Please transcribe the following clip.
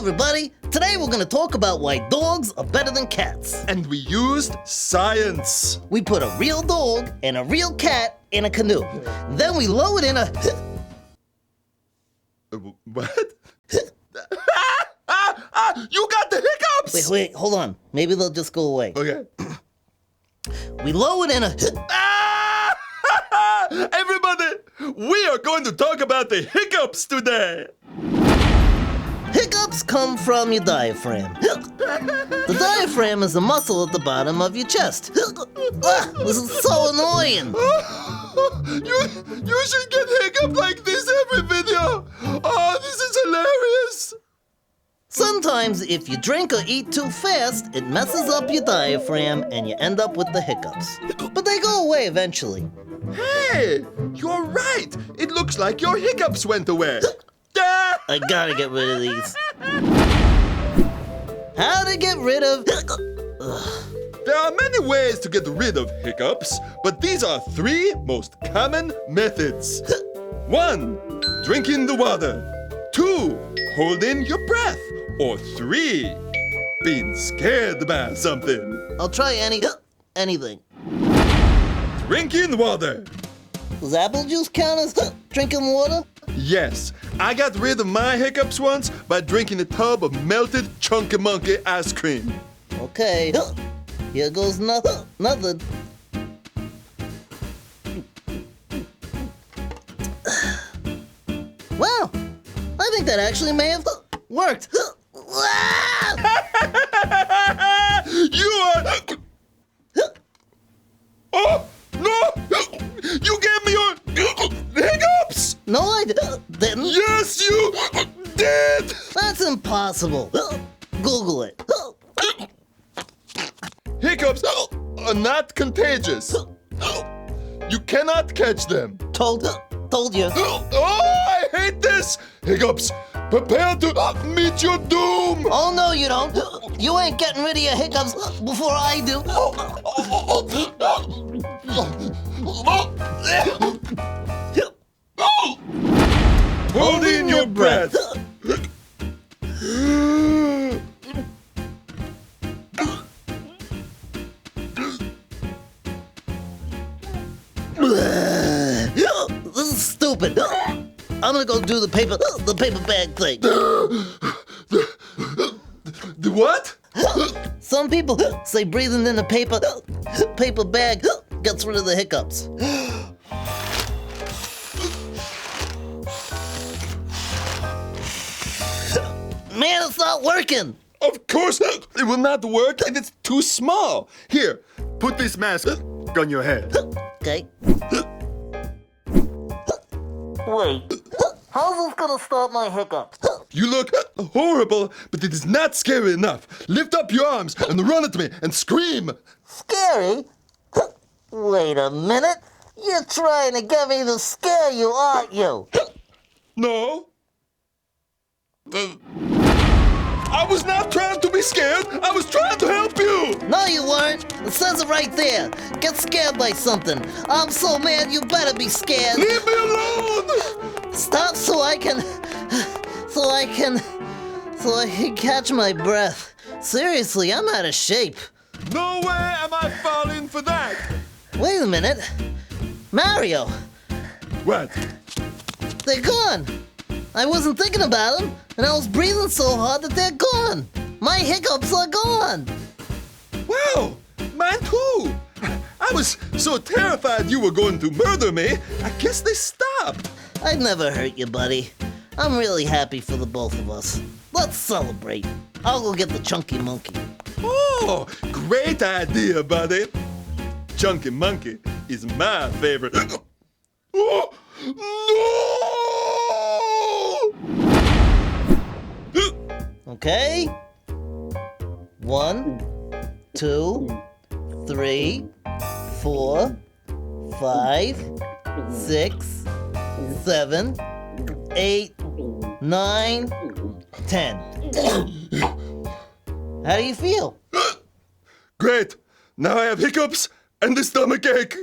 everybody! Today we're gonna talk about why dogs are better than cats. And we used science. We put a real dog and a real cat in a canoe. Then we lowered in a... What? You got the hiccups! Wait, hold on. Maybe they'll just go away. Okay. We lowered in a... Everybody, we are going to talk about the hiccups today. Hiccups come from your diaphragm. The diaphragm is a muscle at the bottom of your chest. This is so annoying. You should get hiccup like this every video. Oh, this is hilarious. Sometimes if you drink or eat too fast, it messes up your diaphragm and you end up with the hiccups. But they go away eventually. Hey, you're right. It looks like your hiccups went away. I gotta get rid of these. How to get rid of... There are many ways to get rid of hiccups, but these are 3 most common methods. 1. Drinking the water. 2. Holding your breath. Or 3. Being scared by something. I'll try anything. Drinking water. Does apple juice count as drinking water? Yes, I got rid of my hiccups once by drinking a tub of melted Chunky Monkey ice cream. Okay, here goes nothing. Well, I think that actually may have worked. You are... Oh, no! You gave me your hiccups! No, I didn't. Yes, you did! That's impossible. Google it. Hiccups are not contagious. You cannot catch them. Told you. Oh, I hate this! Hiccups, prepare to meet your doom! Oh, no, you don't. You ain't getting rid of your hiccups before I do. Holding your breath. This is stupid. I'm gonna go do the paper bag thing. The what? Some people say breathing in a paper bag gets rid of the hiccups. Man, it's not working. Of course it will not work if it's too small. Here, put this mask on your head. Okay. Wait, how's this gonna stop my hiccups? You look horrible, but it is not scary enough. Lift up your arms and run at me and scream. Scary? Wait a minute. You're trying to get me to scare you, aren't you? No. I was not trying to be scared. I was trying to help you. No, you weren't. It says it right there. Get scared by something. I'm so mad you better be scared. Leave me alone. Stop so I can catch my breath. Seriously, I'm out of shape. No way am I falling for that. Wait a minute. Mario, What? they're gone. I wasn't thinking about them, and I was breathing so hard that they're gone. My hiccups are gone. Wow, mine too. I was so terrified you were going to murder me, I guess they stopped. I'd never hurt you, buddy. I'm really happy for the both of us. Let's celebrate. I'll go get the Chunky Monkey. Oh, great idea, buddy. Chunky Monkey is my favorite. Oh, no! Okay? 1, 2, 3, 4, 5, 6, 7, 8, 9, 10. How do you feel? Great. Now I have hiccups and a stomach ache.